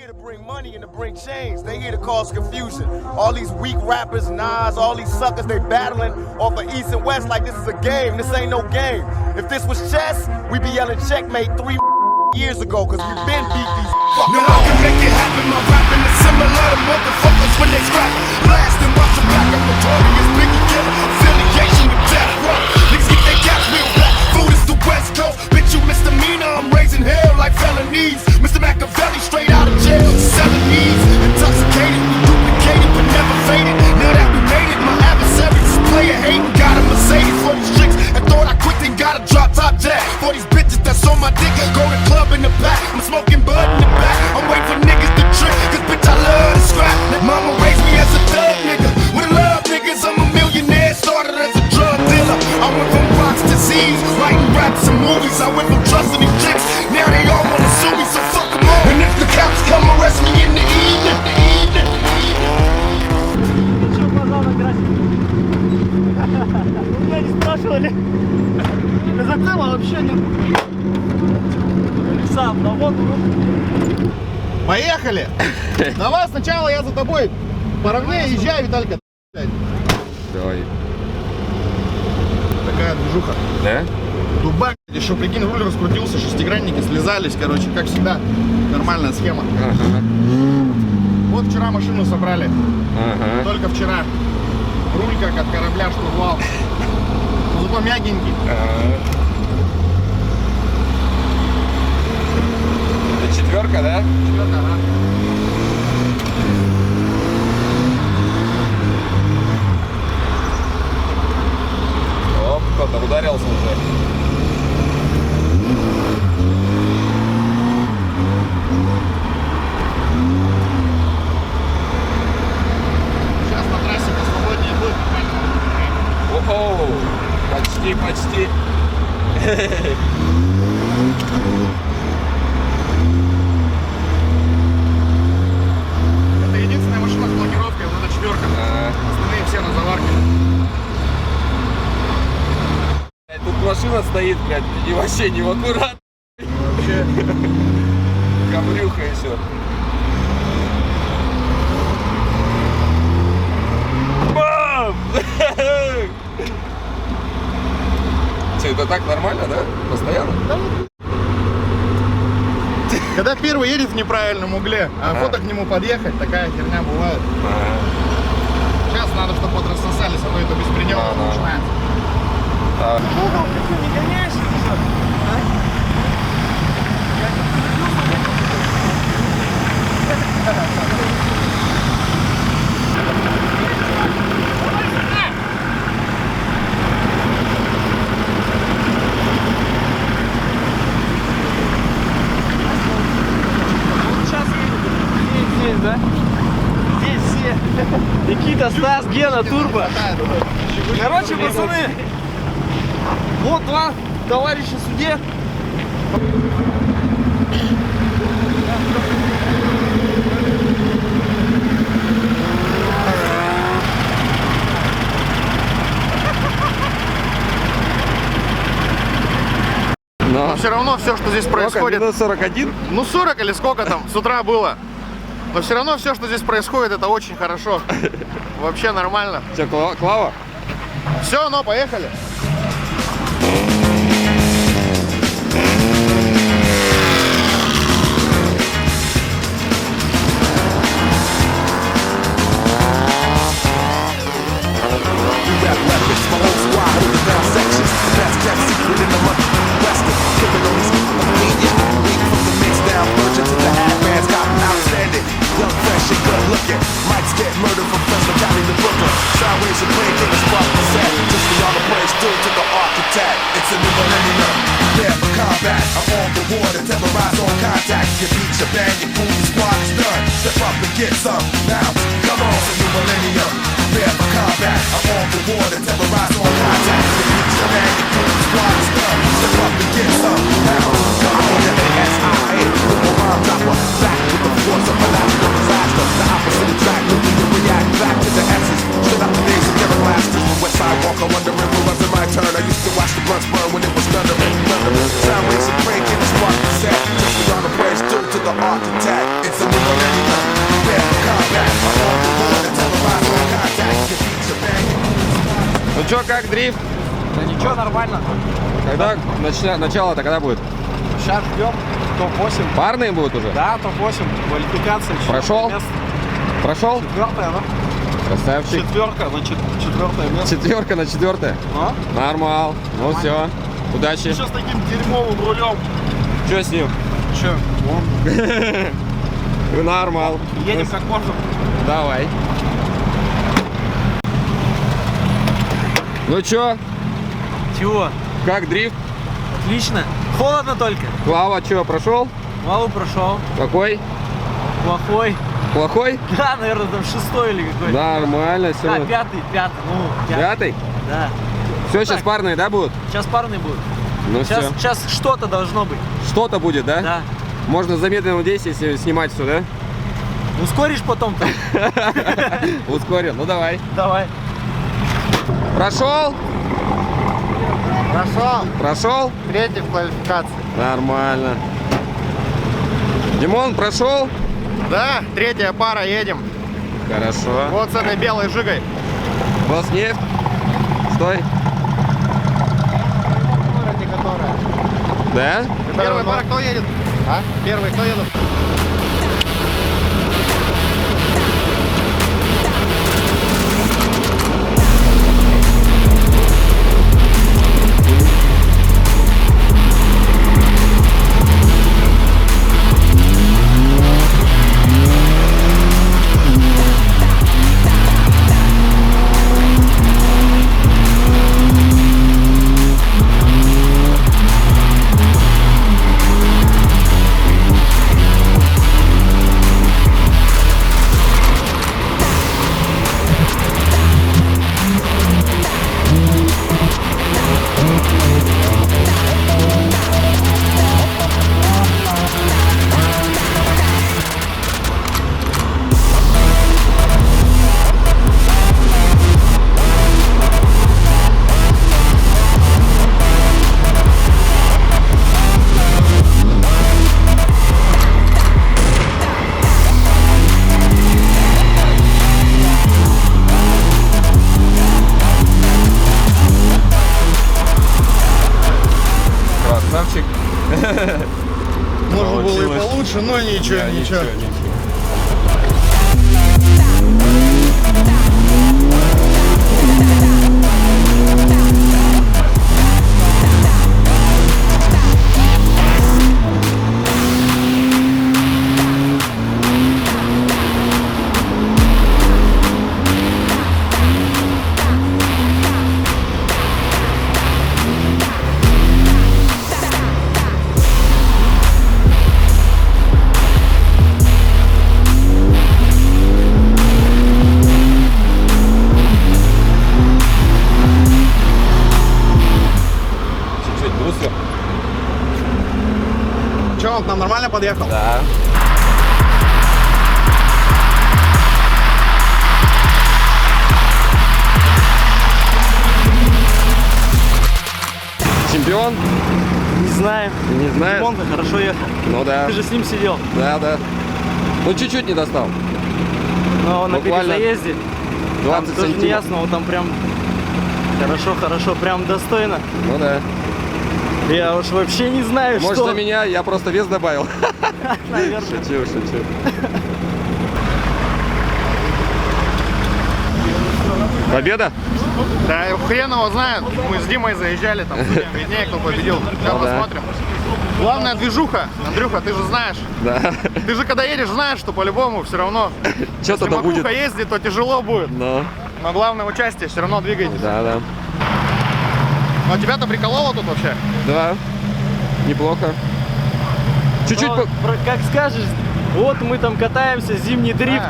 here to bring money and to bring change. They here to cause confusion. All these weak rappers, Nas, all these suckers, they battling off of East and West like this is a game. This ain't no game. If this was chess, we'd be yelling checkmate 3 years ago, cause we've been beat these No, I can make it happen. My rapping is similar to motherfuckers when they scrap. Blast and watch them back. I'm notorious Biggie killer. Affiliation with death row. Niggas get their caps real black. Food is the West Coast. Bitch, you misdemeanor. I'm raising hell like felonies. Mr. Machiavelli straight out of jail. Selling knees. Intoxicated, we duplicated but never faded. Now that we made it, my adversaries is player hating. Got a Mercedes for these chicks. I thought I quit, then got a drop top jack. For these bitches that's on my dick, go to club in the back. I'm smoking bud in the back. I'm waiting for niggas to trick, cause bitch I love to scrap. Mama raised me as a thug nigga. With love niggas, I'm a millionaire. Started as a drug dealer. I went from rocks to Z's, writing raps and movies. I went from trusting these chicks. Now they all wanna sue me, so fuck them all. And if the cops come arrest me in the evening, Что глаза накрасить? Меня не спрашивали. Зацела вообще нет. Сам, да вот. Поехали! Давай сначала я за тобой. Поровнее езжай, Виталька. Давай. Такая движуха. Да? Дубак, еще прикинь, руль раскрутился, шестигранники слезались, короче, как всегда. Нормальная схема. Ага. Вот вчера машину собрали. Ага. Только вчера. Руль как от корабля штурвал. Но зато мягенький. Это четверка, да? Четверка, ага. Оп, кто-то ударился уже. Сейчас на трассе посвободнее будет. О, почти, почти. Это единственная машина с блокировкой, вот эта четверка. Остальные все на заварке. Тут машина стоит, блядь, и вообще не в аккурат. Вообще. Камрюха еще. Бам! Че, это так нормально, да? Постоянно? Когда первый едет в неправильном угле, а охота к нему подъехать, такая херня бывает. Сейчас надо, чтобы вот рассосались, а то это беспредел начинается. Угол, ты что, не гоняешь или что? Здесь, да? Здесь все. Никита, Стас, Гена, Турбо. Короче, пацаны, вот два товарища в суде. Но все равно все, что здесь происходит... Минус 41? Ну 40 или сколько там с утра было. Но все равно все, что здесь происходит, это очень хорошо. Вообще нормально. Все, Клава? Все, ну поехали. It's a new millennium, prepare for combat. I'm on the war to terrorize on contact. You beat your band, your crew, your squad is done. Step up and get some, now, come on. It's a new millennium, prepare for combat. I'm on the war to terrorize on contact. You beat your band, your crew, your squad is done. Step up and get some, now, come on. M-A-S-I-A, with my rhyme dropper. Back with the force of a natural disaster. The opposite attract, looking to react back to the essence. Straight out the days of never blasters. West Side Walker, wondering who was in my turn. I used to watch the blunts burn when it was thundering. Sound waves and break in the spark set. Just on the bridge, due to the architect. It's a new чё, как дрифт? Да ничего, нормально. Когда начало-то когда будет? Сейчас ждем топ-8. Парные будут уже? Да, топ-8. Квалификация. Прошел? Прошел? Четвертая, да? Красавчик. Четверка на четвертое место. Четверка на четвертое. А? Нормал. Ну все. Удачи. Сейчас с таким дерьмовым рулем. Что с ним? Че? Нормал. Едем как можно. Давай. Ну чё, Чего? как дрифт? Отлично. Холодно только. Клава, чё, прошел? Валу прошел. Какой? Плохой. Плохой? Да, наверное, там 6-й или какой-то. Нормально, все. А, пятый. Ну, Пятый? Да. Все, сейчас Так. парные, да, будут? Сейчас парные будут. Ну все. Сейчас что-то должно быть. Что-то будет, да? Да. Можно в замедленном действии снимать все, да? Ускоришь потом-то? Ускорил. Ну давай. Давай. Прошел? Прошел. Прошел? Третий в квалификации. Нормально. Димон, прошел? Да, третья пара, едем. Хорошо. Вот с этой белой жигой. Роснефть. Стой. Которая. Да? Первая пара кто едет? А? Первый кто едет? Красавчик. Можно было и Получилось. получше, но ничего, ничего. Чуть-чуть брусья. Че, он к нам нормально подъехал? Да. Чемпион? Не знаю. Не знаешь? Димон-то хорошо ехал. Ну да. Ты же с ним сидел. Да, да. Ну чуть-чуть не достал. Но на Буквально перезаезде. 20 Там тоже не сантиметров. ясно, вот там прям хорошо, прям достойно. Ну да. Я уж вообще не знаю, Может, что. за меня я просто вес добавил. Наверное. Шучу. Победа? Да, хрен его знает. Мы с Димой заезжали, там судьям виднее, кто победил. Сейчас Ну да. посмотрим. Главная движуха. Андрюха, ты же знаешь. Да. Ты же когда едешь, знаешь, что по-любому все равно. Что-то Если да будет. макуха ездит, то тяжело будет. Ну, Но главное участие, все равно двигайтесь. да. Но тебя-то прикололо тут вообще? Да. Неплохо. Чуть-чуть Ну, как скажешь, вот мы там катаемся, зимний дрифт.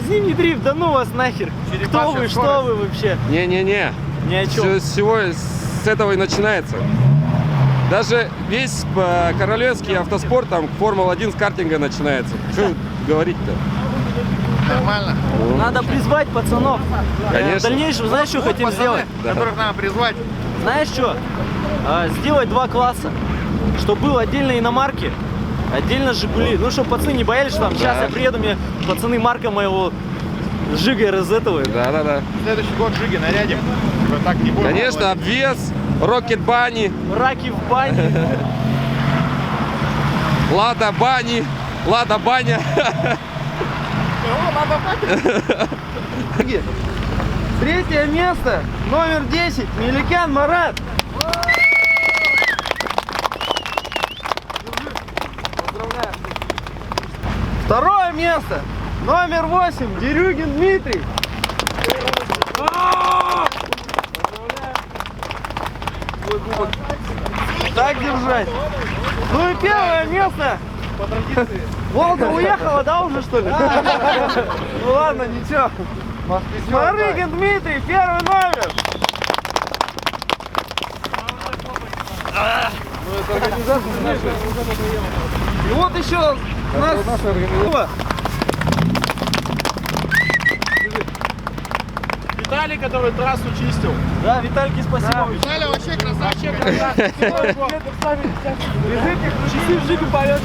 Зимний дрифт, да ну вас нахер. Черепашья Кто вы, что скорость. вы вообще? Не-не-не. Ни о чем. Всего с этого и начинается. Даже весь королевский автоспорт, там Формула-1 с картинга начинается. Что говорить-то? Нормально. Надо призвать пацанов. Конечно. В дальнейшем, знаешь, что хотим Пацаны, сделать? которых надо призвать. Знаешь что? Сделать два класса. Чтобы было отдельно иномарки, отдельно Жигули. Ну, чтобы пацаны не боялись, что там сейчас я приеду, мне пацаны марка моего Жига из этого. Да. Следующий год Жиги нарядим. уже так не будет. Конечно, обвес, Рокет Бани, Раки в бане. Лада Бани, Лада Баня. Третье место, номер 10, Меликян Марат. Второе место, номер 8, Дерюгин Дмитрий. Так держать. Ну и первое место. По традиции. Волга уехала, да, уже что ли? Ну ладно, ничего. Марыгин Дмитрий, первый номер. И вот еще у нас... Виталий, который трассу чистил. Да, Витальке спасибо. Виталя вообще красавчик. Лежите, часы в джипе полет.